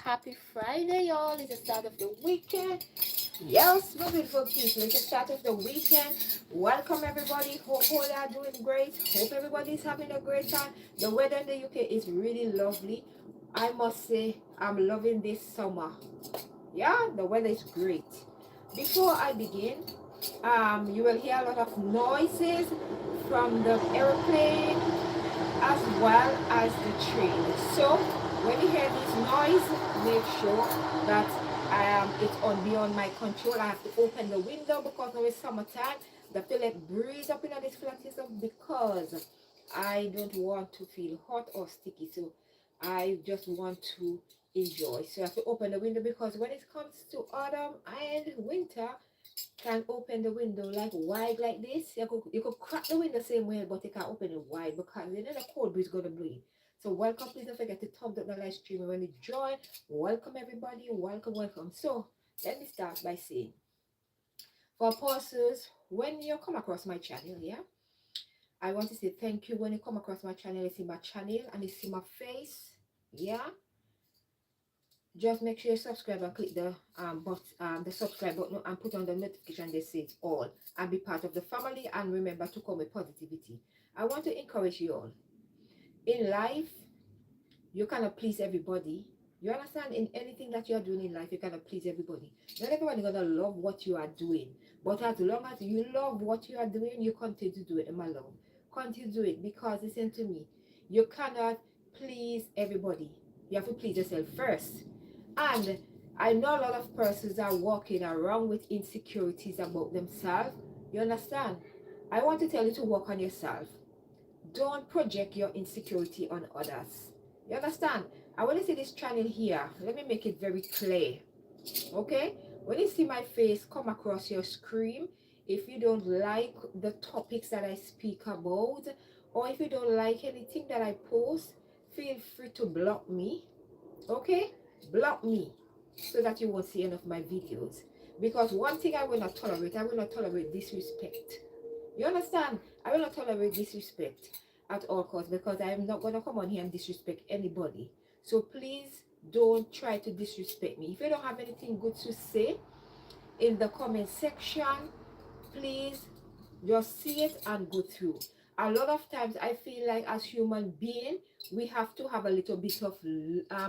Happy Friday, y'all. It's the start of the weekend. Yes, my beautiful people. It's the start of the weekend. Welcome, everybody. Hope all are doing great. Hope everybody's having a great time. The weather in the UK is really lovely. I must say, I'm loving this summer. Yeah, the weather is great. Before I begin, you will hear a lot of noises from the airplane as well as the train. So when you hear this noise, make sure that it's on beyond my control. I have to open the window because now it's summertime. The feel it breeze up in this flat system because I don't want to feel hot or sticky. So I just want to enjoy. So I have to open the window because when it comes to autumn and winter, can open the window like wide like this. You could crack the window same way, but you can't open it wide because then the cold breeze gonna blow in. So welcome, please don't forget to thumbs up the live stream and when you join. Welcome everybody, welcome. So let me start by saying, for persons, when you come across my channel, yeah, I want to say thank you. When you come across my channel, you see my channel and you see my face, yeah, just make sure you subscribe and click the subscribe button and put on the notification that says all and be part of the family, and remember to come with positivity. I want to encourage you all in life. You cannot please everybody. You understand? In anything that you are doing in life, you cannot please everybody. Not everybody gonna love what you are doing, but as long as you love what you are doing, you continue to do it, my love. Continue to do it, because listen to me, you cannot please everybody. You have to please yourself first. And I know a lot of persons are walking around with insecurities about themselves. You understand? I want to tell you to work on yourself. Don't project your insecurity on others. You understand? I want to see this channel here. Let me make it very clear. Okay? When you see my face come across your screen, if you don't like the topics that I speak about, or if you don't like anything that I post, feel free to block me. Okay, block me so that you won't see any of my videos, because one thing I will not tolerate, I will not tolerate disrespect. You understand? I will not tolerate disrespect at all costs, because I am not going to come on here and disrespect anybody. So please don't try to disrespect me. If you don't have anything good to say in the comment section, please just see it and go through. A lot of times I feel like as human being, we have to have a little bit of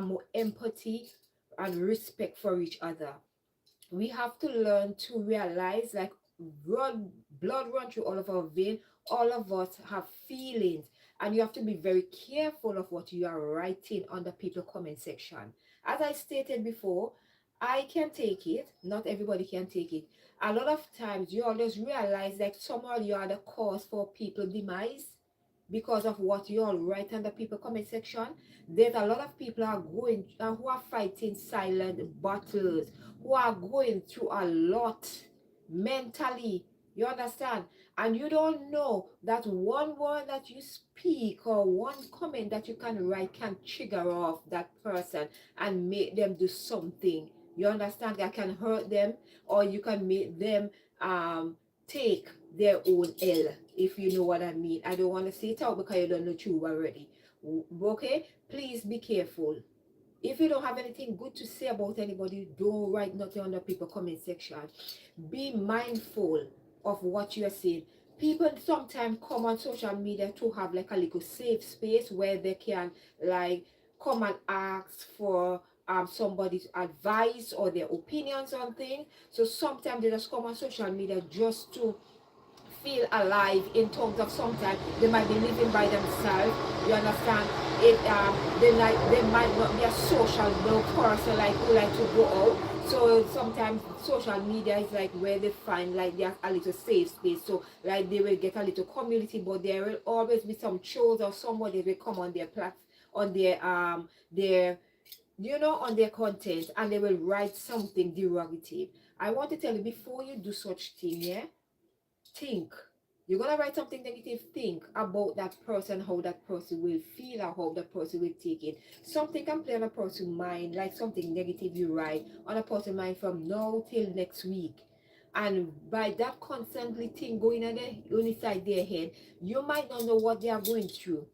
more empathy and respect for each other. We have to learn to realize, like, blood run through all of our veins. All of us have feelings, and you have to be very careful of what you are writing on the people comment section. As I stated before, I can take it, not everybody can take it. A lot of times you always realize like somehow you are the cause for people demise because of what you all write on the people comment section. There's a lot of people are going who are fighting silent battles, who are going through a lot mentally. You understand? And you don't know that one word that you speak or one comment that you can write can trigger off that person and make them do something. You understand? That can hurt them, or you can make them take their own L, if you know what I mean. I don't want to say it out because you don't know true already. Okay? Please be careful. If you don't have anything good to say about anybody, don't write nothing on the people comment section. Be mindful of what you're saying. People sometimes come on social media to have like a little safe space where they can like come and ask for somebody's advice or their opinions on things. So sometimes they just come on social media just to feel alive, in terms of sometimes they might be living by themselves. You understand? They might not be a social person like who like to go out. So sometimes social media is like where they find like there's a little safe space. So like they will get a little community, but there will always be some trolls or somebody will come on their on their on their content, and they will write something derogative. I want to tell you, before you do such thing, yeah, think. You're gonna write something negative, think about that person, how that person will feel, or how that person will take it. Something can play on a person's mind, like something negative you write on a person's mind from now till next week. And by that constantly thing going on inside their head, you might not know what they are going through.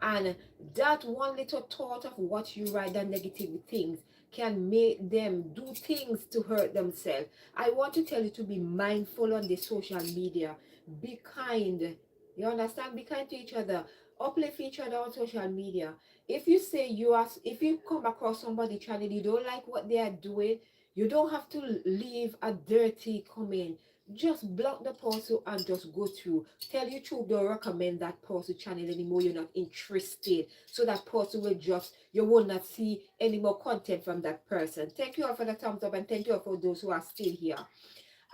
And that one little thought of what you write, that negative things, can make them do things to hurt themselves. I want to tell you to be mindful on the social media. Be kind. You understand? Be kind to each other. Uplift each other on social media. If you say if you come across somebody channel, you don't like what they are doing, you don't have to leave a dirty comment. Just block the person and just go through. Tell YouTube don't recommend that person channel anymore. You're not interested. So that person will just, you will not see any more content from that person. Thank you all for the thumbs up, and thank you all for those who are still here.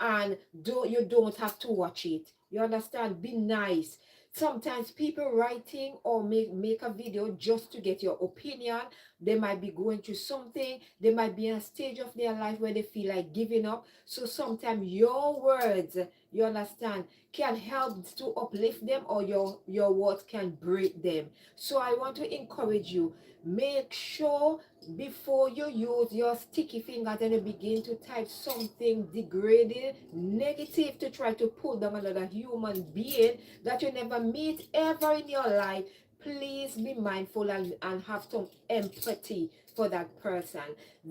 And you don't have to watch it. You understand? Be nice. Sometimes people writing or make a video just to get your opinion. They might be going through something. They might be in a stage of their life where they feel like giving up. So sometimes your words, you understand, can help to uplift them, or your words can break them. So I want to encourage you, make sure before you use your sticky fingers and you begin to type something degrading, negative, to try to pull down another human being that you never meet ever in your life, please be mindful and have some empathy for that person.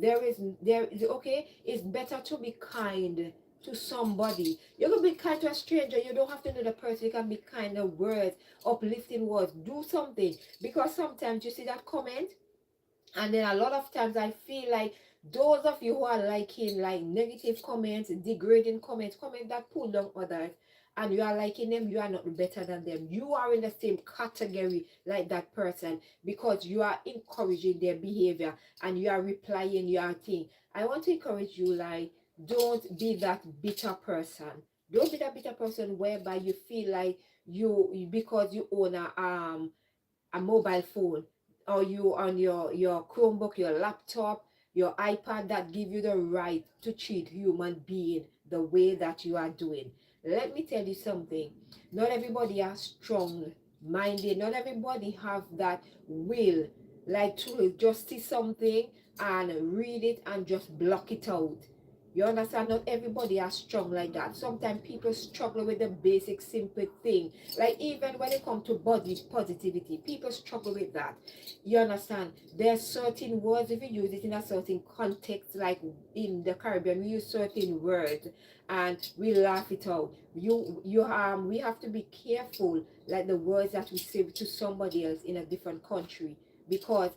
Okay, it's better to be kind to somebody. You can be kind to a stranger. You don't have to know the person. You can be kind of words, uplifting words. Do something, because sometimes you see that comment, and then a lot of times I feel like those of you who are liking like negative comments, degrading comments, comments that pull down others, and you are liking them, you are not better than them. You are in the same category like that person, because you are encouraging their behavior and you are replying your thing. I want to encourage you, like, don't be that bitter person. Don't be that bitter person whereby you feel like because you own a mobile phone, or you on your Chromebook, your laptop, your iPad, that give you the right to treat human being the way that you are doing. Let me tell you something. Not everybody are strong minded. Not everybody have that will, like, to just see something and read it and just block it out. You understand? Not everybody are strong like that. Sometimes people struggle with the basic simple thing. Like, even when it comes to body positivity, people struggle with that. You understand? There's certain words, if you use it in a certain context, like in the Caribbean, we use certain words and we laugh it out. We have to be careful, like the words that we say to somebody else in a different country, because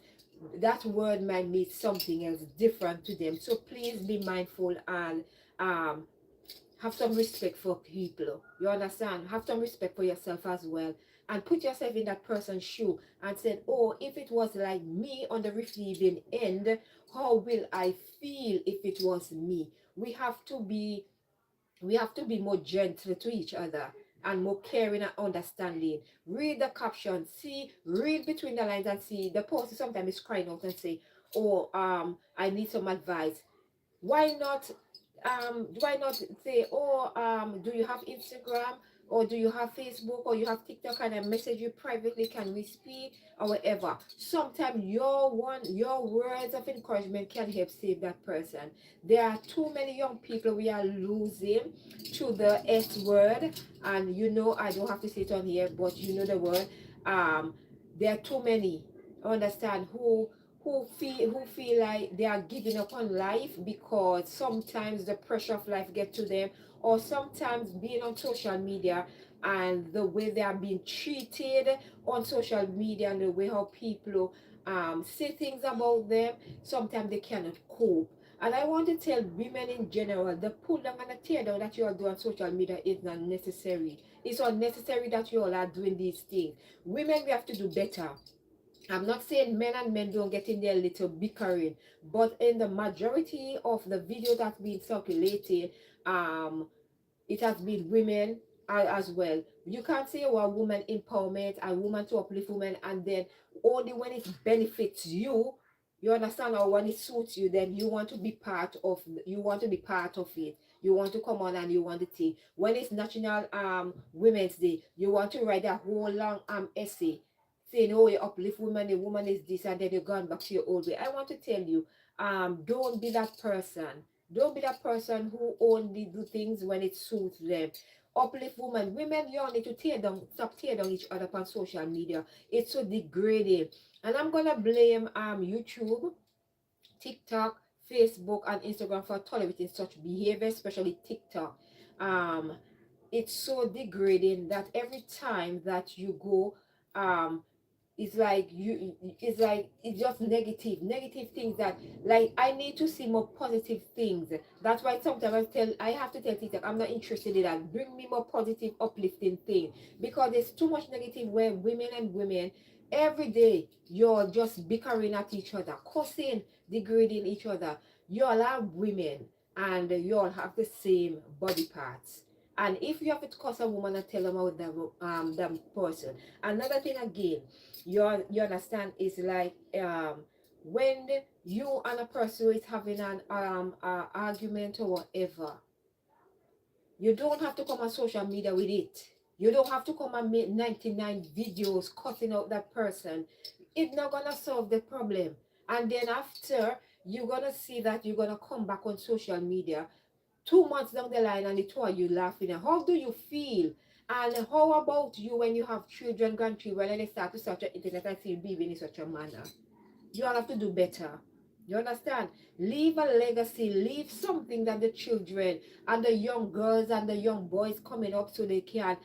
that word might mean something else different to them. So please be mindful and have some respect for people. You understand? Have some respect for yourself as well. And put yourself in that person's shoe and say, oh, if it was like me on the receiving end, how will I feel if it was me? We have to be more gentle to each other and more caring and understanding. Read the caption, read between the lines and see the person sometimes is crying out and say, oh, I need some advice. Why not say, oh, do you have Instagram, or do you have Facebook, or you have TikTok, and I message you privately, can we speak, or whatever. Sometimes your words of encouragement can help save that person. There are too many young people we are losing to the S word, and I don't have to say it on here, but you know the word. There are too many, understand, who feel like they are giving up on life because sometimes the pressure of life get to them, or sometimes being on social media and the way they are being treated on social media, and the way how people say things about them, sometimes they cannot cope. And I want to tell women in general, the pull down and the tear down that you are doing on social media is not necessary. It's unnecessary that you all are doing these things. Women, we have to do better. I'm not saying men and men don't get in their little bickering, but in the majority of the video that's been circulated, it has been women as well. You can't say, well, woman empowerment, a woman to uplift women, and then only when it benefits you, you understand, or when it suits you, then you want to be part of it. You want to come on and you want to take. When it's National Women's Day, you want to write a whole long essay saying, oh, you uplift women, the woman is this, and then you're gone back to your old way. I want to tell you, don't be that person. Don't be that person who only do things when it suits them. Uplift women. Women, you all need to stop tear down each other on social media. It's so degrading. And I'm gonna blame YouTube, TikTok, Facebook and Instagram for tolerating such behavior, especially TikTok. Um, it's so degrading that every time that you go, um, it's just negative things that, like, I need to see more positive things. That's why sometimes I have to tell TikTok I'm not interested in that. Bring me more positive, uplifting thing, because there's too much negative where women every day you're just bickering at each other, cussing, degrading each other. You all are women and you all have the same body parts. And if you have to cuss a woman and tell them about them person. Another thing again, you understand, is like when you and a person is having an argument or whatever, you don't have to come on social media with it. You don't have to come and make 99 videos cutting out that person. It's not gonna solve the problem. And then after, you're gonna see that you're gonna come back on social media 2 months down the line and the two of you laughing. And how do you feel? And how about you when you have children, grandchildren, and they start to search the internet and see you behaving in such a manner? You all have to do better. You understand? Leave a legacy, leave something that the children and the young girls and the young boys coming up, so they can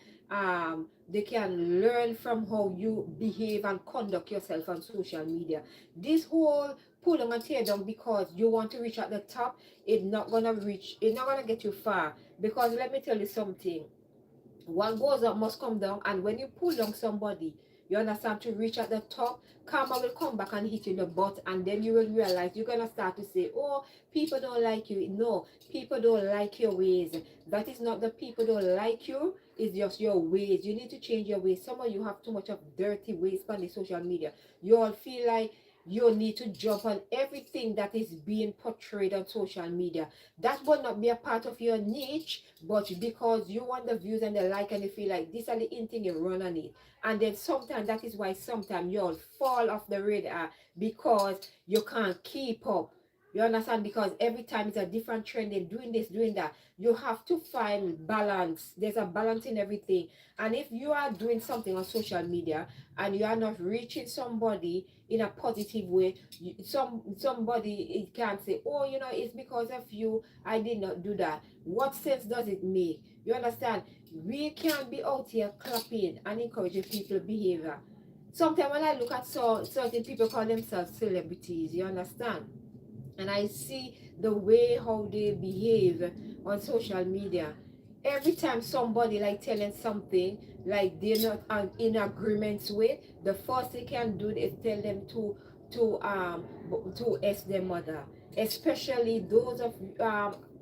learn from how you behave and conduct yourself on social media. This whole pull them and tear down because you want to reach at the top, it's not gonna get you far. Because let me tell you something, what goes up must come down, and when you pull down somebody, you understand, to reach at the top, karma will come back and hit you in the butt, and then you will realize you're gonna start to say, oh, people don't like you. No, people don't like your ways. That is not the people don't like you, it's just your ways. You need to change your ways. Some of you have too much of dirty ways on the social media. You all feel like you need to jump on everything that is being portrayed on social media. That will not be a part of your niche, but because you want the views and the like, and you feel like this are the in thing, you run on it. And then sometimes that is why sometimes you'll fall off the radar, because you can't keep up. You understand? Because every time it's a different trend, they're doing this, doing that. You have to find balance. There's a balance in everything. And if you are doing something on social media and you are not reaching somebody in a positive way, somebody, it can't say, oh, it's because of you I did not do that. What sense does it make? You understand? We can't be out here clapping and encouraging people behavior. Sometimes when I look at certain people call themselves celebrities, you understand, and I see the way how they behave on social media. Every time somebody like telling something like they're not in agreement with, the first they can do is tell them to ask their mother, especially those of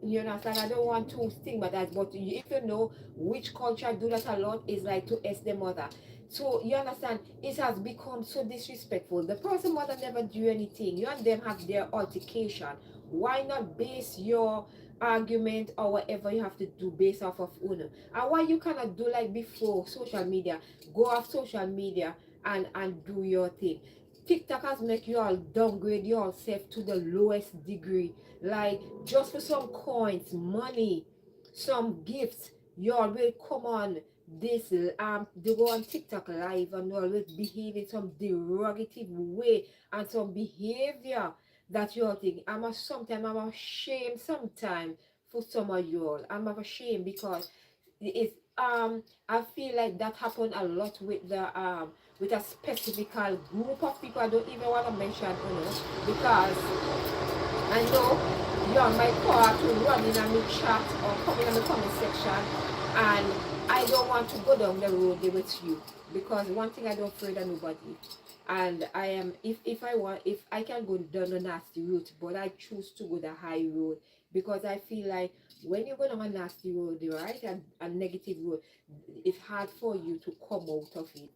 you know, I don't want to stigmatize, but if you know which culture do that a lot, is like to ask their mother. So you understand, it has become so disrespectful. The person mother never do anything. You and them have their altercation. Why not base your argument or whatever you have to do based off of Uno? And why you cannot do like before social media? Go off social media and do your thing. TikTok has make you all downgrade yourself to the lowest degree. Like just for some coins, money, some gifts, you all will come on this they go on TikTok live and always behave in some derogative way and some behavior that you all think. I'm ashamed sometimes for some of you all. I'm ashamed because it's I feel like that happened a lot with a specific group of people. I don't even want to mention, because I know you're my part to run in a chat or come in the comment section, and I don't want to go down the road there with you, because one thing, I don't afraid of nobody. And I am, if I can go down the nasty route, but I choose to go the high road, because I feel like when you go down a nasty road, right, a negative road, it's hard for you to come out of it.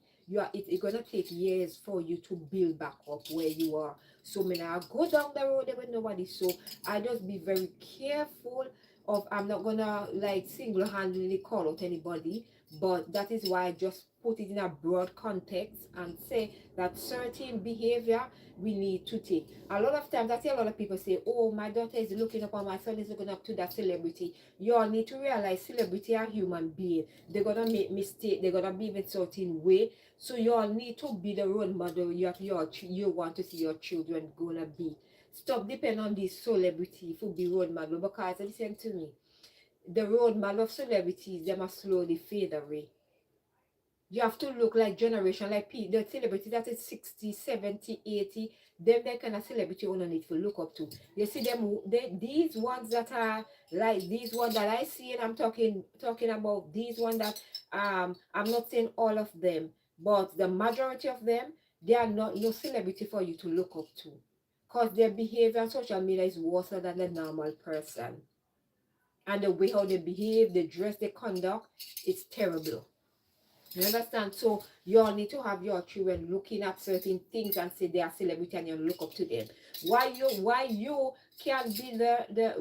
It's gonna take years for you to build back up where you are. So when I go down the road there with nobody, so I just be very careful of, I'm not gonna like single-handedly call out anybody, but that is why I just put it in a broad context and say that certain behavior we need to take. A lot of times I see a lot of people say, oh, my daughter is looking up, or my son is looking up to that celebrity. You all need to realize celebrity are human beings. They're gonna make mistakes, they're gonna behave in certain way. So you all need to be the role model you want to see your children gonna be. Stop depending on these celebrity for be role model, because listen to me, the role model of celebrities, they must slowly fade away. You have to look like generation, like the celebrity that is 60, 70, 80. Them that kind of celebrity you need to look up to. You see them, these ones that are like these ones that I see, and I'm talking about these ones that I'm not saying all of them, but the majority of them, they are not no celebrity for you to look up to. Because their behavior on social media is worse than the normal person. And the way how they behave, the dress, they conduct, it's terrible. You understand? So you all need to have your children looking at certain things and say they are celebrity and you look up to them. Why you can't be the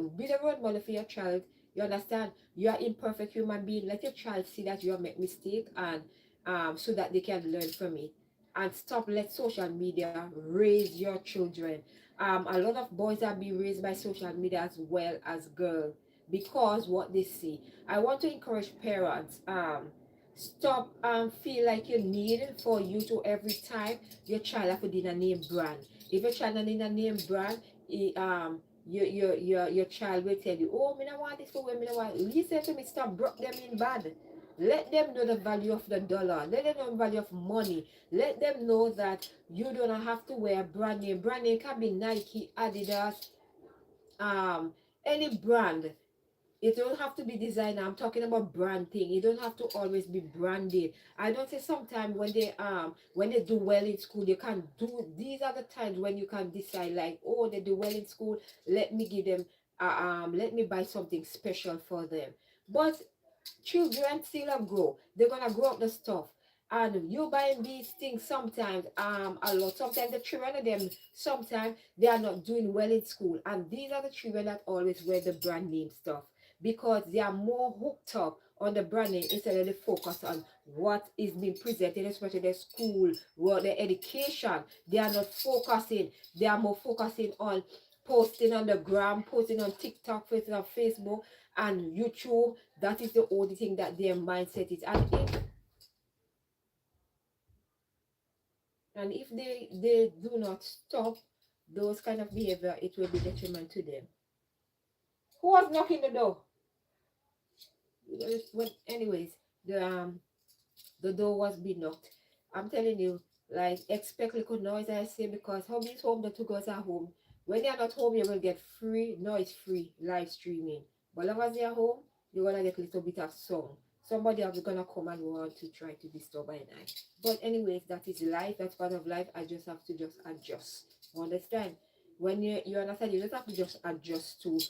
role model for your child? You understand? You are imperfect human being. Let your child see that you have made mistake, and so that they can learn from it. And stop let social media raise your children. A lot of boys are being raised by social media as well as girls, because what they see. I want to encourage parents. Stop feel like you need for you to every time your child have to need a name brand. If your child need a name brand, your child will tell you, oh, me don't want this for women, I want. Listen to me, stop broke them in bad. Let them know the value of the dollar. Let them know the value of money. Let them know that you don't have to wear brand name. Brand name can be Nike, Adidas, any brand. It don't have to be designer. I'm talking about brand thing. It don't have to always be branded. I don't say sometimes when they do well in school, you can do, these are the times when you can decide like, oh, they do well in school, let me give them let me buy something special for them. But children still grow. They're gonna grow up the stuff. And you buying these things sometimes a lot. Sometimes the children of them, sometimes they are not doing well in school. And these are the children that always wear the brand name stuff, because they are more hooked up on the brand name instead of the focus on what is being presented, especially the school, or the education. They are not focusing. They are more focusing on posting on the gram, posting on TikTok, posting on Facebook and YouTube. That is the only thing that their mindset is. And if they do not stop those kind of behavior, it will be detriment to them. Who was knocking the door? Well, anyways, the door was being knocked. I'm telling you, like, expect little noise, I say, because hobbies home, the two girls are home. When they are not home, you will get free, noise free live streaming. But as they are home, you're gonna get a little bit of song. Somebody else is gonna come and want to try to disturb by night. But anyways, that is life, that's part of life. I just have to just adjust. You understand? When you understand, you just have to just adjust to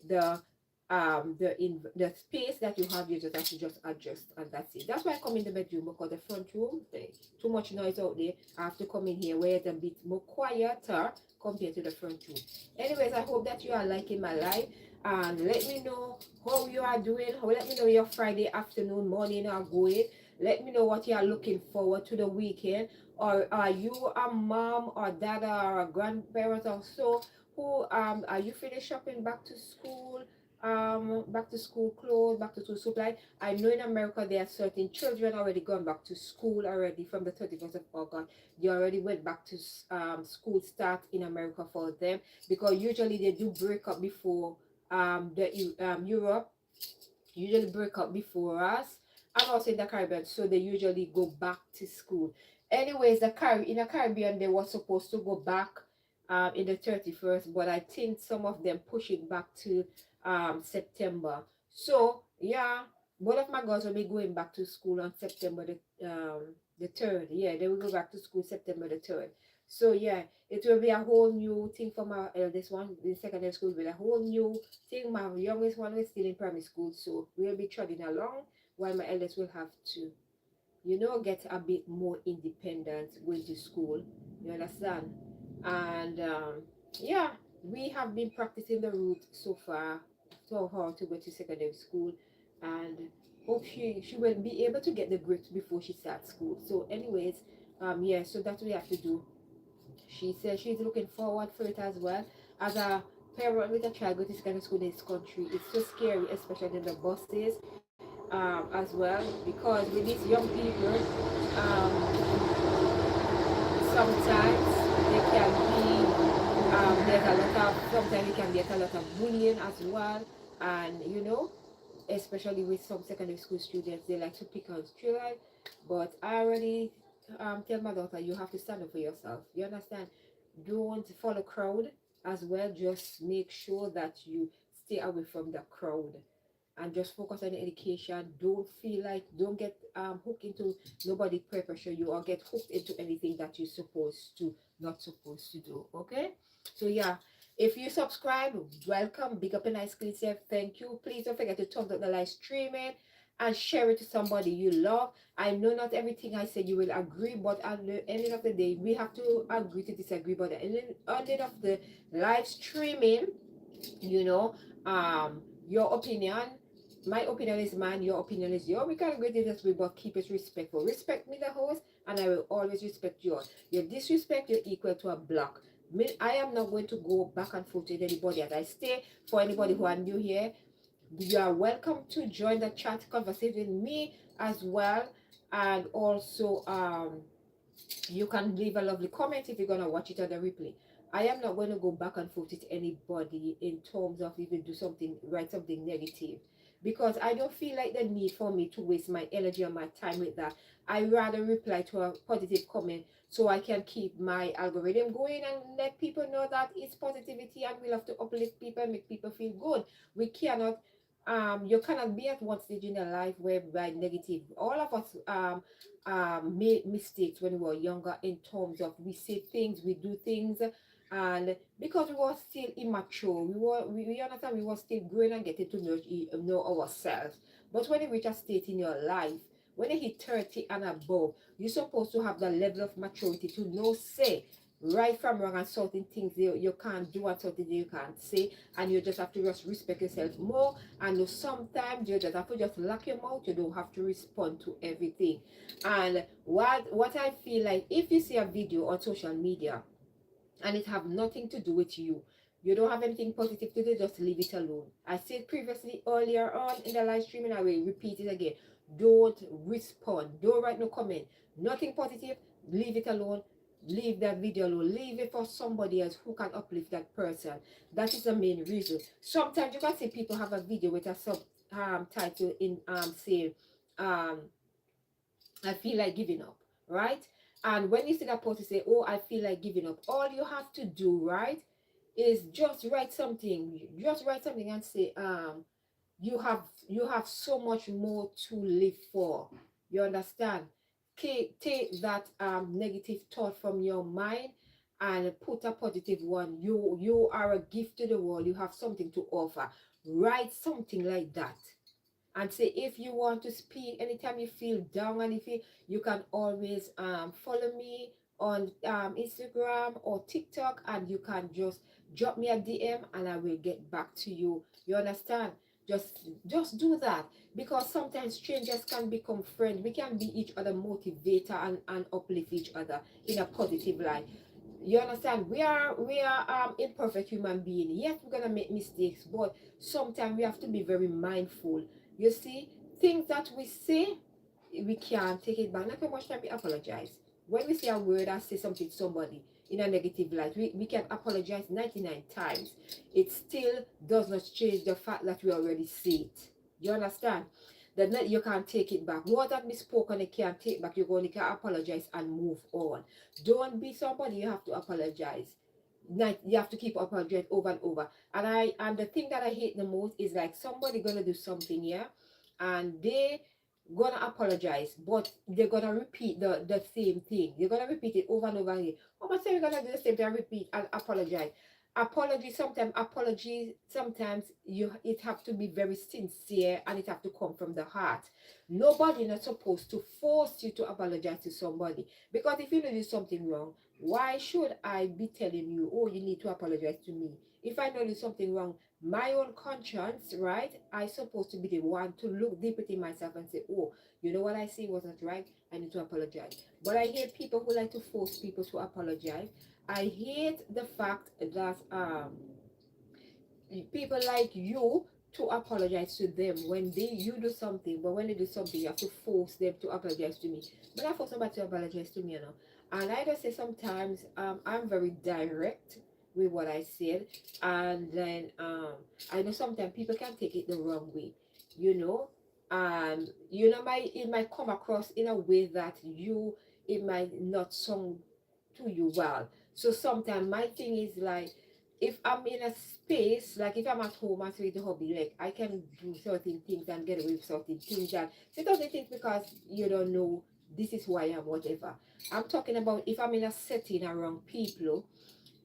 the the space that you have. You just have to just adjust, and that's it. That's why I come in the bedroom, because the front room, there's too much noise out there. I have to come in here where it's a bit more quieter compared to the front room. Anyways, I hope that you are liking my life, and let me know how you are doing. Let me know your Friday afternoon, morning are going. Let me know what you are looking forward to the weekend. Or are you a mom or dad or a grandparent or so who are you finished shopping back to school, back to school clothes, back to school supply? I know in America there are certain children already gone back to school already from the 31st of August. They already went back to school start in America for them, because usually they do break up before Europe usually break up before us, and also in the Caribbean, so they usually go back to school. Anyways, in the Caribbean they were supposed to go back in the 31st, but I think some of them push it back to September. So yeah, both of my girls will be going back to school on September the 3rd. Yeah, they will go back to school September the 3rd. So yeah, it will be a whole new thing for my eldest one in secondary school, with a whole new thing. My youngest one is still in primary school, so we'll be trotting along, while my eldest will have to, get a bit more independent going to school. You understand? And yeah, we have been practicing the route so far, so how to go to secondary school, and hope she will be able to get the grades before she starts school. So anyways, yeah, so that's what we have to do. She says she's looking forward for it as well. As a parent with a child going to secondary school in this country, it's so scary, especially in the buses as well, because with these young people, sometimes they can be There's a lot of, sometimes you can get a lot of bullying as well. And especially with some secondary school students, they like to pick on children. But I already tell my daughter, you have to stand up for yourself. You understand? Don't follow crowd as well. Just make sure that you stay away from the crowd and just focus on the education. Don't get hooked into nobody peer pressure you or get hooked into anything that you're supposed to not supposed to do. Okay, so yeah, if you subscribe, welcome. Big up and nice clean self. Thank you. Please don't forget to thumbs up the live streaming and share it to somebody you love. I know not everything I say you will agree, but at the end of the day, we have to agree to disagree. But at the end of the live streaming, you know, your opinion, my opinion is mine, your opinion is yours. We can agree to disagree, but keep it respectful. Respect me, the host, and I will always respect yours. Your disrespect, you're equal to a block. I am not going to go back and forth with anybody as I stay. For anybody who are new here, you are welcome to join the chat conversation with me as well. And also, you can leave a lovely comment if you're going to watch it on the replay. I am not going to go back and forth with anybody in terms of even do something, write something negative, because I don't feel like the need for me to waste my energy and my time with that. I rather reply to a positive comment so I can keep my algorithm going and let people know that it's positivity and we love to uplift people and make people feel good. We cannot you cannot be at one stage in your life where by negative. All of us made mistakes when we were younger in terms of we say things, we do things, and because we were still immature, we understand we were still growing and getting to know ourselves. But when you reach a state in your life, when you hit 30 and above, you're supposed to have the level of maturity to know, say, right from wrong and certain things you can't do and certain things you can't say, and you just have to just respect yourself more. And sometimes you just have to just lock your mouth. You don't have to respond to everything. And what I feel like, if you see a video on social media and it have nothing to do with you, you don't have anything positive to do, just leave it alone. I said previously earlier on in the live stream, and I will repeat it again. Don't respond, don't write no comment, nothing positive, leave it alone. Leave that video alone, leave it for somebody else who can uplift that person. That is the main reason. Sometimes you can see people have a video with a sub title in say um I feel like giving up, right? And when you see that post, you say, oh, I feel like giving up. All you have to do, right, is just write something. Just write something and say, you have so much more to live for. You understand? Take that negative thought from your mind and put a positive one. You are a gift to the world. You have something to offer. Write something like that and say, if you want to speak anytime you feel down, and if you can always follow me on Instagram or TikTok, and you can just drop me a DM and I will get back to you. You understand? Just do that, because sometimes strangers can become friends. We can be each other motivator and uplift each other in a positive light. You understand? We are imperfect human being. Yes, we're gonna make mistakes, but sometimes we have to be very mindful. You see, things that we say, we can't take it back. Not how much time we apologize. When we say a word and say something to somebody in a negative light, we can apologize 99 times. It still does not change the fact that we already say it. You understand? That you can't take it back. What that misspoken, you can't take back. You only can apologize and move on. Don't be somebody you have to apologize. Like, you have to keep apologizing over and over. And the thing that I hate the most is like somebody gonna do something, yeah, and they gonna apologize, but they're gonna repeat the same thing. They're gonna repeat it over and over again. Oh, but say you're gonna do the same thing and repeat and apologize. Apology sometimes you it have to be very sincere, and it have to come from the heart. Nobody not supposed to force you to apologize to somebody, because if you know there's something wrong, why should I be telling you, oh, you need to apologize to me? If I know there's something wrong, my own conscience, right, I supposed to be the one to look deep within myself and say, oh, you know what I see wasn't right, I need to apologize. But I hate people who like to force people to apologize. I hate the fact that people like you to apologize to them when you do something, but when they do something, you have to force them to apologize to me. But I force somebody to apologize to me, you know. And I just say sometimes I'm very direct with what I said. And then I know sometimes people can take it the wrong way, you know. It might come across in a way that it might not sound to you well. So sometimes my thing is like, if I'm in a space, like if I'm at home and with the hobby, like I can do certain things and get away with certain things and say certain things because you don't know this is who I am, whatever. I'm talking about if I'm in a setting around people,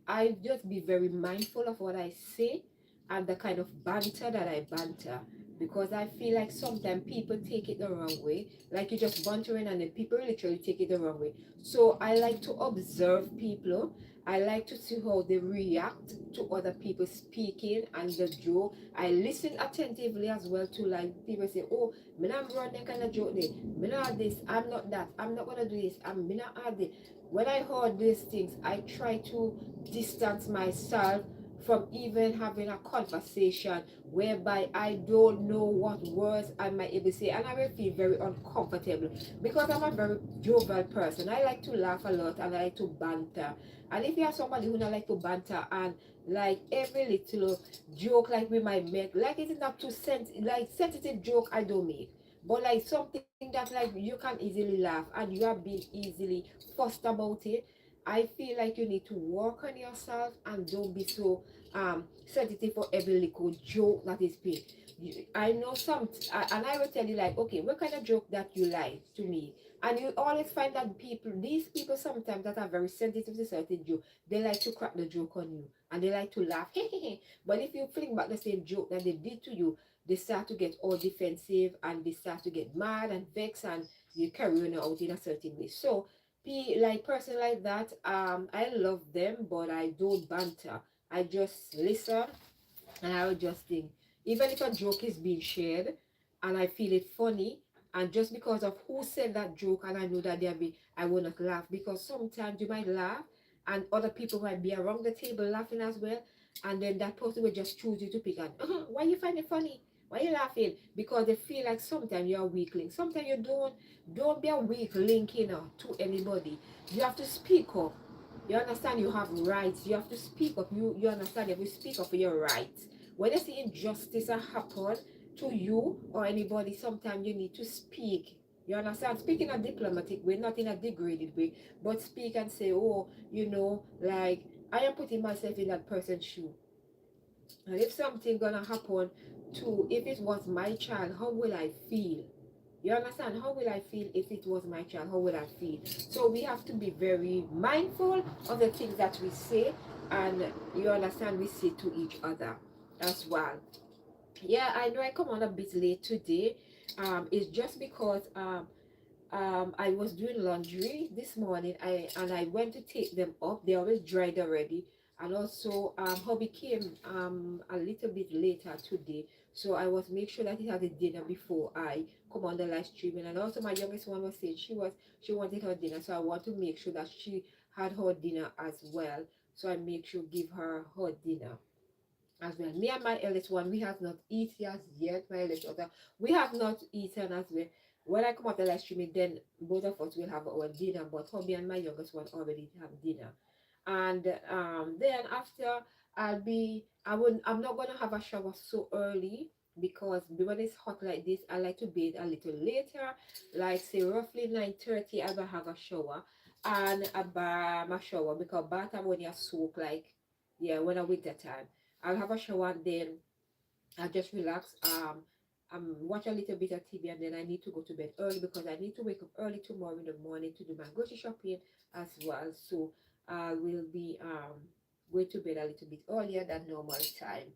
I just be very mindful of what I say and the kind of banter that I banter, because I feel like sometimes people take it the wrong way. Like you just bantering and then people literally take it the wrong way. So I like to observe people. I like to see how they react to other people speaking and the joke. I listen attentively as well to like people say, oh, me not run that kind of joke there. Me not this, I'm not that, I'm not gonna do this, I'm me not add this. When I heard these things, I try to distance myself from even having a conversation whereby I don't know what words I might even say, and I will feel very uncomfortable because I'm a very jovial person. I like to laugh a lot and I like to banter. And if you are somebody who not like to banter and like every little joke like we might make, like it's not too like sensitive joke I don't make. But like something that like you can easily laugh and you are being easily fussed about it, I feel like you need to work on yourself and don't be so sensitive for every little joke that is paid. I know and I will tell you like, okay, what kind of joke that you like to me, and you always find that these people sometimes that are very sensitive to certain joke, they like to crack the joke on you and they like to laugh, but if you fling back the same joke that they did to you, they start to get all defensive and they start to get mad and vexed and you carry on out in a certain way. So like person like that, I love them, but I don't banter. I just listen and I will just think. Even if a joke is being shared and I feel it funny, and just because of who said that joke and I know that I will not laugh, because sometimes you might laugh and other people might be around the table laughing as well, and then that person will just choose you to pick on. Why you find it funny? Why you laughing? Because they feel like sometimes you're a weakling. Sometimes you don't be a weakling, to anybody. You have to speak up. You understand you have rights. You have to speak up. You understand you have to speak up for your rights. When you see injustice happen to you or anybody, sometimes you need to speak. You understand? Speak in a diplomatic way, not in a degraded way, but speak and say, oh, like I am putting myself in that person's shoe. And if something gonna happen if it was my child, how will I feel? You understand? How will I feel if it was my child? How will I feel? So we have to be very mindful of the things that we say, and you understand, we say to each other as well. Yeah, I know I come on a bit late today. It's just because I was doing laundry this morning. I went to take them up. They always dried already. And also hubby came a little bit later today. So I was make sure that he had a dinner before I come on the live streaming. And also my youngest one was saying she wanted her dinner. So I want to make sure that she had her dinner as well. So I make sure give her dinner as well. Me and my eldest one, we have not eaten as yet. My eldest daughter, we have not eaten as well. When I come up the live streaming, then both of us will have our dinner. But hubby and my youngest one already have dinner. And then after I'm not gonna have a shower so early because when it's hot like this, I like to bathe a little later, like say roughly 9:30. I will have a shower and a shower because bath time when you soak like yeah when I winter time. I'll have a shower and then I'll just relax. Watch a little bit of TV and then I need to go to bed early because I need to wake up early tomorrow in the morning to do my grocery shopping as well. So I will be going to bed a little bit earlier than normal time.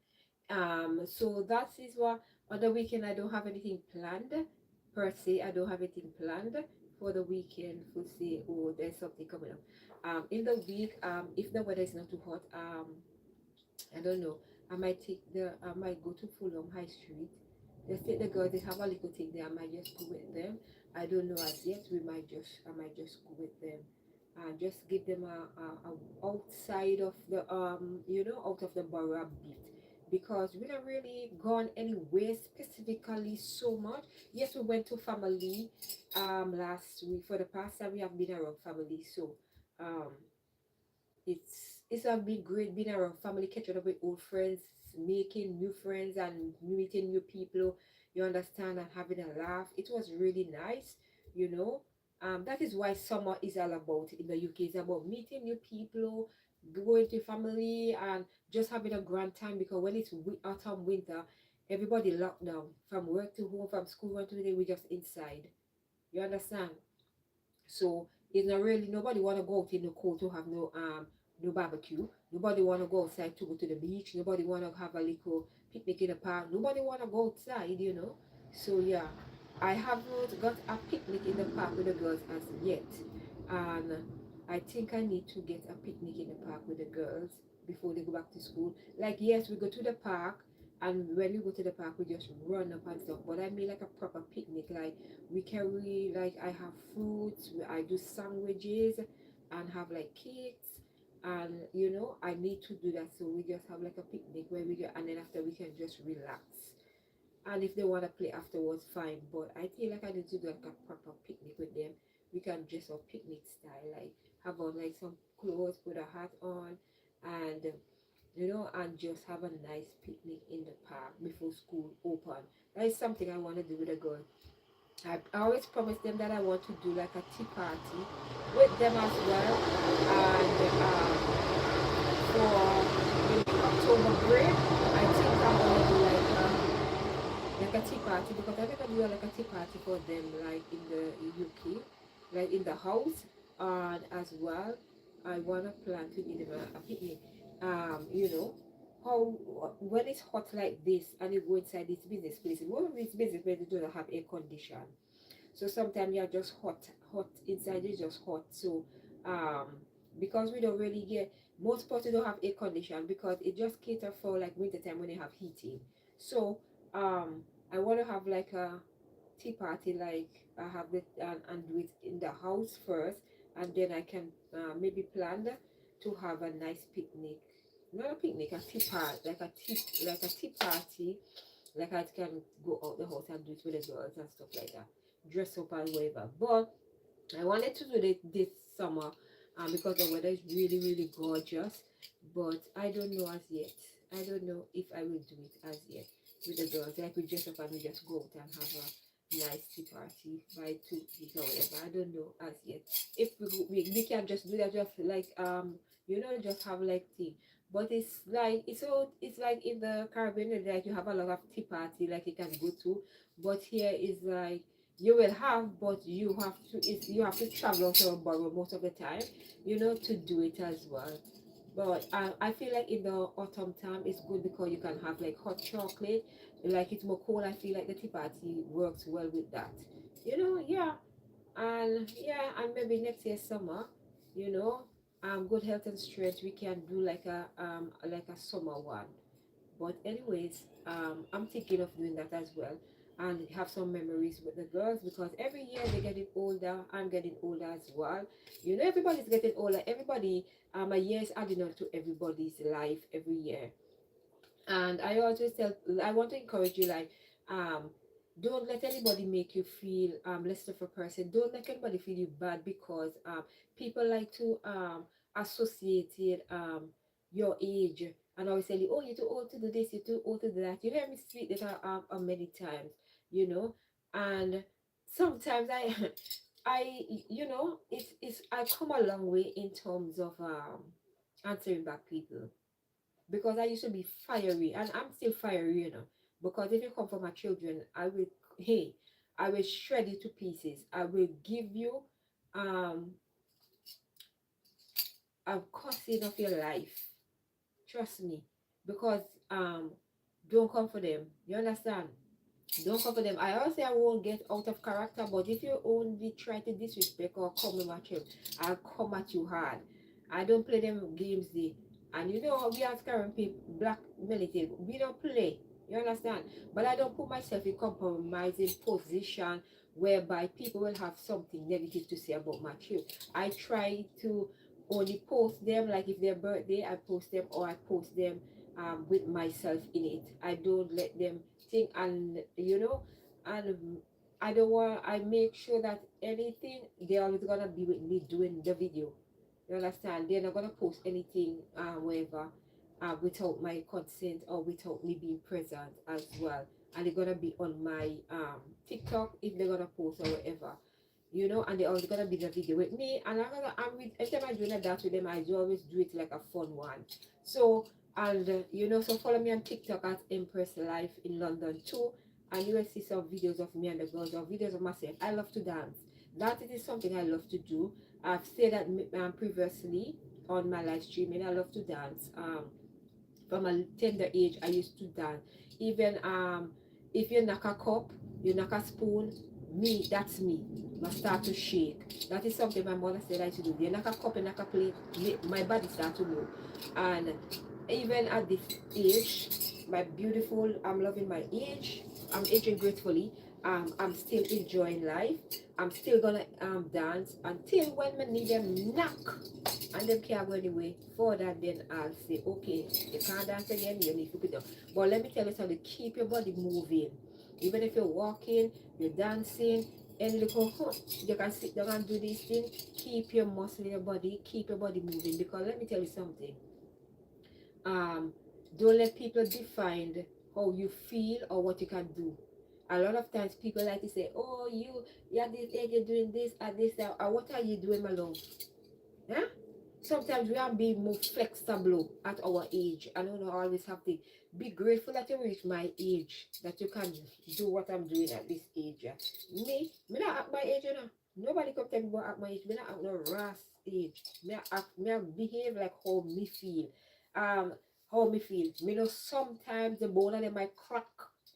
So that is what on the weekend I don't have anything planned per se. I don't have anything planned for the weekend for say oh there's something coming up. In the week, if the weather is not too hot, I don't know. I might go to Fulham High Street. Just take the girls, they have a little thing there. I might just go with them. I don't know as yet. I might just go with them and just give them a outside of the out of the borough a bit because we don't really gone anywhere specifically so much. Yes, we went to family last week. For the past time we have been around family, so um it's a big great being around family, catching up with old friends, making new friends and meeting new people, you understand, and having a laugh. It was really nice, you know. That is why summer is all about in the UK. It's about meeting new people, going to family, and just having a grand time, because when it's autumn, winter, everybody locked down from work to home, from school one to the day, we just inside. You understand? So it's not really, nobody wanna go out in the cold to have no barbecue. Nobody wanna go outside to go to the beach. Nobody wanna have a little picnic in the park. Nobody wanna go outside, you know. So yeah, I haven't got a picnic in the park with the girls as yet, and I think I need to get a picnic in the park with the girls before they go back to school. Like yes, we go to the park, and when we go to the park, we just run up and stuff. But I mean like a proper picnic, like we carry, like I have fruits, I do sandwiches and have like cakes, and you know I need to do that. So we just have like a picnic where we go, and then after we can just relax, and if they want to play afterwards, fine. But I feel like I need to do like a proper picnic with them. We can dress up picnic style, like have on like some clothes, put a hat on, and you know, and just have a nice picnic in the park before school open. That is something I want to do with a girl. I always promise them that I want to do like a tea party with them as well. And for maybe October break, I think I'm gonna do like a tea party, because I think I do like a tea party for them, like in the UK, like in the house, and as well, I wanna plan to give them a picnic. You know, how when it's hot like this and you go inside this business place, one of these business places do not have air condition, so sometimes you're just hot inside, it's just hot. So um because we don't really get, most parts don't have air condition, because it just cater for like winter time when they have heating. So um I want to have like a tea party, like I have it, and do it in the house first, and then I can maybe plan to have a nice picnic, not a picnic, a tea party, like a tea party, like I can go out the house and do it with the girls and stuff like that, dress up and whatever. But I wanted to do it this summer, because the weather is really, really gorgeous. But I don't know as yet. I don't know if I will do it as yet with the girls. Like we dress up and we just go out and have a nice tea party by 2 weeks or whatever. I don't know as yet. If we can just do that, just like you know, just have like tea. But it's like in the Caribbean, like you have a lot of tea party like you can go to. But here is like you will have, but you have to travel to a borough most of the time, you know, to do it as well. But I feel like in the autumn time it's good because you can have like hot chocolate, like it's more cold. I feel like the tea party works well with that, you know. Yeah, and yeah, and maybe next year summer, you know, good health and strength, we can do like a summer one. But anyways, I'm thinking of doing that as well, and have some memories with the girls, because every year they're getting older. I'm getting older as well. You know, everybody's getting older. Everybody, a year is adding on to everybody's life every year. And I always tell, I want to encourage you, like, um, don't let anybody make you feel less of a person. Don't let anybody feel you bad, because people like to associate it, your age, and always tell you, oh, you're too old to do this, you're too old to do that. You hear me speak that many times, you know. And sometimes I, you know, it's I come a long way in terms of answering back people, because I used to be fiery, and I'm still fiery, you know. Because if you come for my children, I will, hey, I will shred you to pieces. I will give you um a cussing of your life. Trust me, because don't come for them. You understand? Don't come for them. I always say I won't get out of character, but if you only try to disrespect or come with my children, I'll come at you hard. I don't play them games there. And you know, we as current people, black militant, we don't play. You understand? But I don't put myself in compromising position whereby people will have something negative to say about my children. I try to only post them, like if their birthday, I post them, or I post them with myself in it. I don't let them think, and you know, and I make sure that anything, they're always gonna be with me doing the video. You understand? They're not gonna post anything, whatever, without my consent or without me being present as well. And they're gonna be on my TikTok if they're gonna post or whatever. You know, and they're always gonna be the video with me. And I'm with every time I do a dance with them, I do always do it like a fun one. So and you know, so follow me on TikTok at Empress Life in London too, and you will see some videos of me and the girls or videos of myself. I love to dance. That is something I love to do. I've said that previously on my live streaming. I love to dance. From a tender age, I used to dance. Even if you knock a cup, you knock a spoon, me, that's me. I start to shake. That is something my mother said I should do. You knock a cup, you knock a plate, my body start to move. And even at this age, my beautiful, I'm loving my age. I'm aging gracefully. I'm still enjoying life. I'm still gonna dance until when my knee them knock and them can't go anyway. For that, then I'll say, okay, you can't dance again, you need to put it down. But let me tell you something, keep your body moving. Even if you're walking, you're dancing, any little you can sit down and do this thing, keep your muscle in your body, keep your body moving. Because let me tell you something, don't let people define how you feel or what you can do. A lot of times people like to say, oh, you at this age, you're doing this at this time. What are you doing, my love? Huh? Sometimes we are being more flexible at our age. I don't always have to be grateful that you reach my age, that you can do what I'm doing at this age. Me not at my age, you know. Nobody come tell me about at my age. Me not at no ras age. Me I behave like how me feel. Um, how me feel. Me know sometimes the bone of them might crack.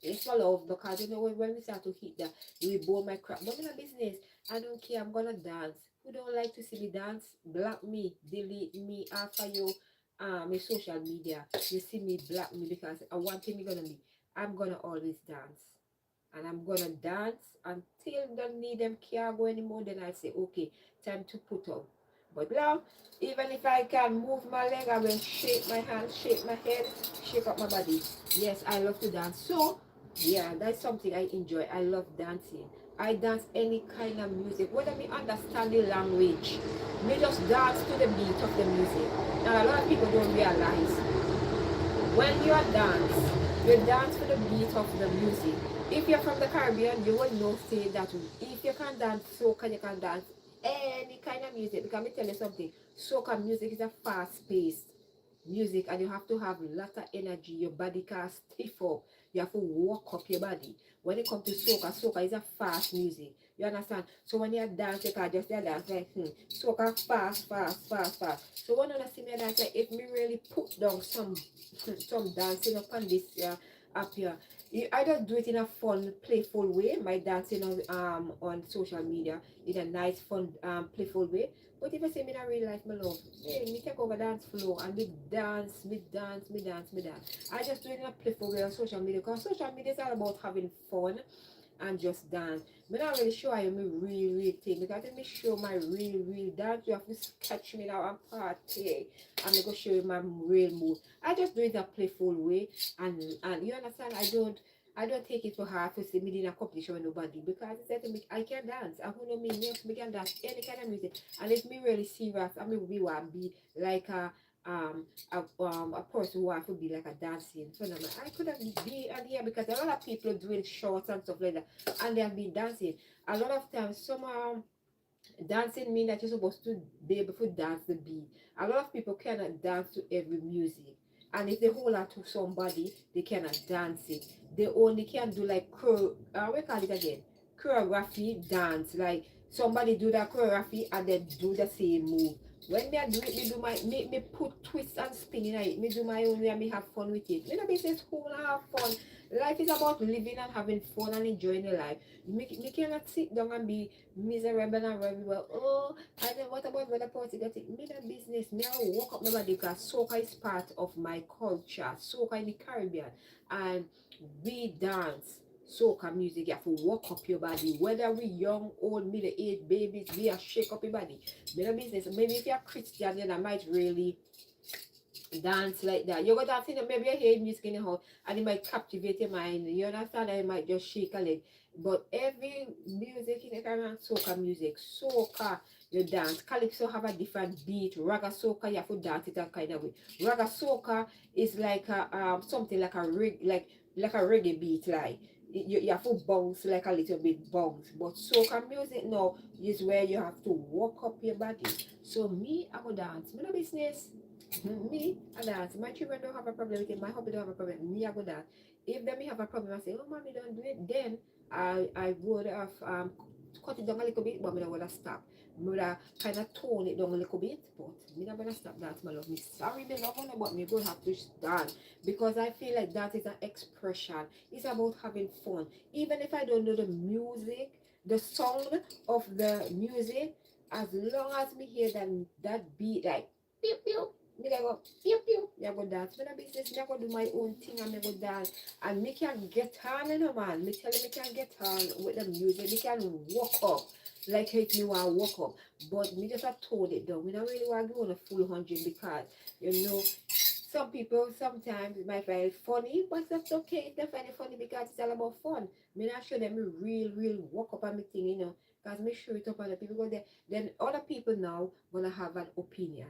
It's my love because you know when we start to hit that, we bone might crack. But me no business. I don't care. I'm gonna dance. Who don't like to see me dance? Block me, delete me after you my social media. You see me, block me because I want thing me gonna be. I'm gonna always dance. And I'm gonna dance until don't need them care go anymore. Then I say, okay, time to put up. But now, even if I can move my leg, I will shake my hands, shake my head, shake up my body. Yes, I love to dance. So, yeah, that's something I enjoy. I love dancing. I dance any kind of music, whether me understand the language. Me just dance to the beat of the music. Now a lot of people don't realize when you dance to the beat of the music. If you're from the Caribbean, you will know say that if you can dance soca, you can dance any kind of music. Because me tell you something, soca music is a fast-paced music and you have to have a lot of energy. Your body can't stiff up. You have to walk up your body. When it comes to soca, soca is a fast music. You understand? So when you dance, you can just dance like soca fast, fast, fast, fast. So when I see me dance, like, if me really put down some dancing up on this up here, I just do it in a fun, playful way. My dancing on social media in a nice, fun, playful way. But if I say me in real life, my love, hey, me take over dance floor and me dance, me dance, me dance, me dance. I just do it in a playful way on social media because social media is all about having fun and just dance. I'm not really sure I am a real thing because if me show my real dance, you have to catch me now and party. I'm gonna show you my real mood. I just do it in a playful way and you understand I don't take it for hard to say me in a competition with nobody because it's said to me I can dance. I who know me can dance any kind of music. And if me really serious, I mean we want to be like a person who want to be like a dancing. So now I could have been on here because a lot of people doing shorts and stuff like that and they have been dancing. A lot of times some dancing mean that you're supposed to be able to dance the beat. A lot of people cannot dance to every music. And if they hold on to somebody, they cannot dance it. They only can do like we call it again, choreography dance. Like somebody do that choreography and then do the same move. When me I do it, me do my me put twists and spin in it. Me do my own way and me have fun with it. Me no business who have fun. Life is about living and having fun and enjoying your life. Me cannot sit down and be miserable and rebel. Oh, and then what about when the party got it? Me no business. Me I walk up my body because soca is part of my culture. Soca in the Caribbean. And we dance soca music. You have to walk up your body. Whether we young, old, middle age, babies, we are shake up your body. Me no business. Maybe if you're Christian, then I might really dance like that. You go dancing, maybe you hear music in the house and it might captivate your mind. You understand? And it might just shake a leg. But every music in the Caribbean, soca music, soca, you dance. Calypso have a different beat. Raga soca, you have to dance it a kind of way. Raga soca is like a something like a like a reggae beat, like you have to bounce like a little bit bounce. But soca music now is where you have to walk up your body. So me, I go dance. Me no business. Me, I dance. My children don't have a problem with it. My hubby don't have a problem. Me, I go dance. If them have a problem, I say, oh, mommy, don't do it. Then I would have cut it down a little bit, but I would have stopped. I would have kind of tone it down a little bit, but me not gonna stop that, my love. Me sorry, me love on but me go have to dance because I feel like that is an expression. It's about having fun. Even if I don't know the music, the sound of the music, as long as me hear that beat like pew pew, me go pew pew, me go dance. When I business, me go do my own thing and me go dance. And me can get on, you know, man. Me tell you, me can get on with the music. Me can walk up like if you want to walk up. But me just have told it down. We don't really want to go on a full 100 because, you know, some people sometimes might find it funny, but that's okay if they find it funny because it's all about fun. Me not show them real walk up on me thing, you know, because me show it up on the people go there. Then other people now gonna have an opinion.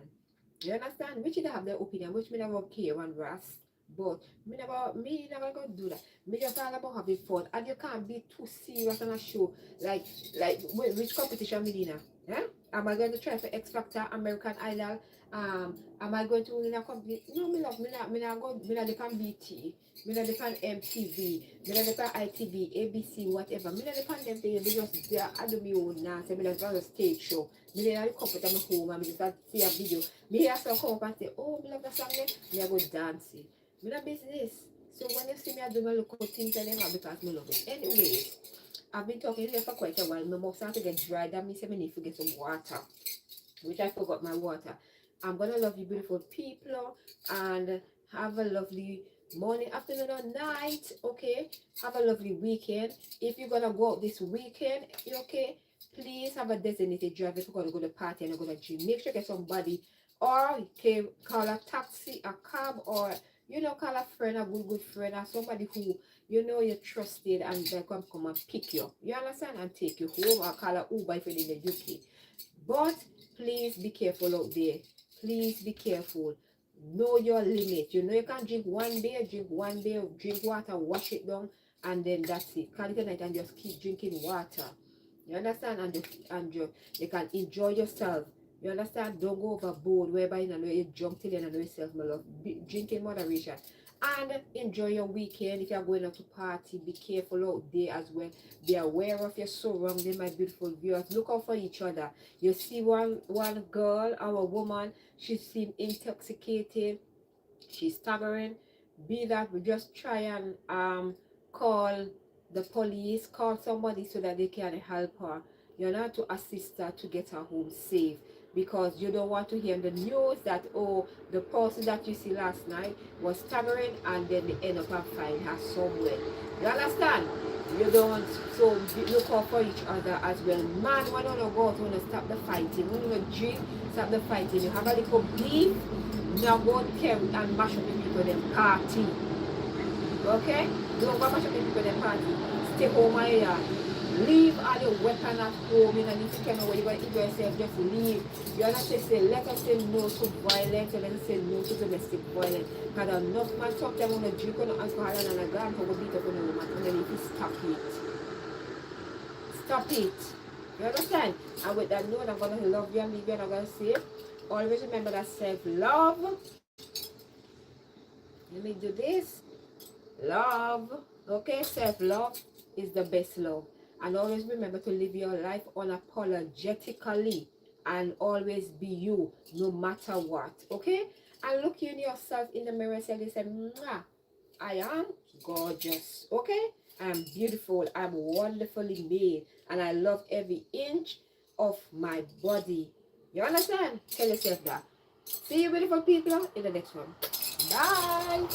You understand? Which they have their opinion, which me never care and rest. But me never gonna do that. Me just all about having fun. And you can't be too serious on a show. Which competition me dinner? Yeah? Am I going to try for X Factor, American Idol? Am I going to win a competition? No, me not go, me not depend BT, me not depend MTV, me not depend ITV, ABC, whatever. Me not depend them things. Me just there, I do my own dance. Me just run a stage show. Me not come at my home and me just see a video. Me hear some come up and say, oh, me love that song there. Me I go dance it. Me not business. So when you see me, I do my local things and them because me love it. Anyway, I've been talking here for quite a while. My mouth started to get dry. That means I need to get some water, which I forgot my water. I'm gonna love you, beautiful people, and have a lovely morning, afternoon, or night. Okay, have a lovely weekend. If you're gonna go out this weekend, okay, please have a designated driver. If you're gonna go to party and you're gonna gym, make sure you get somebody, or you can call a taxi, a cab, or you know, call a friend, a good friend, or somebody who you know you're trusted and they can come and pick you up. You understand? And take you home, or call a Uber if you're in the UK. But please be careful out there. Please be careful. Know your limit. You know you can drink one beer, drink water, wash it down, and then that's it. Call it a night and just keep drinking water. You understand? You can enjoy yourself. You understand? Don't go overboard whereby you know you jump till you know yourself, my love. Drink in moderation. And enjoy your weekend. If you're going out to party, be careful out there as well. Be aware of your surroundings, my beautiful viewers. Look out for each other. You see one girl or a woman, she seems intoxicated, she's staggering. Be that, we just try and call the police, call somebody so that they can help her. You know, to assist her to get her home safe. Because you don't want to hear in the news that, oh, the person that you see last night was staggering and then they end up and find her somewhere. You understand? You don't, so look out for each other as well. Man, why don't you go out, want to stop the fighting? When you drink, stop the fighting. You have a little beef, now go and carry and mash up the people them party. Okay? Don't go mash up the people them party. Stay home my yard. Leave all your weapons at home. You don't need to come away. You're going to enjoy yourself. Just leave. You're not say, let us say no to violence and then say no to domestic violence. Because enough man sometimes when you drink on alcohol and a gun for beat up on a woman and then if you stop it. Stop it. You understand? And with that note, I'm going to love you and leave you and I'm going to say, always remember that self-love. Let me do this. Love. Okay? Self-love is the best love. And always remember to live your life unapologetically and always be you no matter what. Okay? And look in yourself in the mirror and say, mwah, I am gorgeous. Okay? I am beautiful. I'm wonderfully made. And I love every inch of my body. You understand? Tell yourself that. See you beautiful people in the next one. Bye.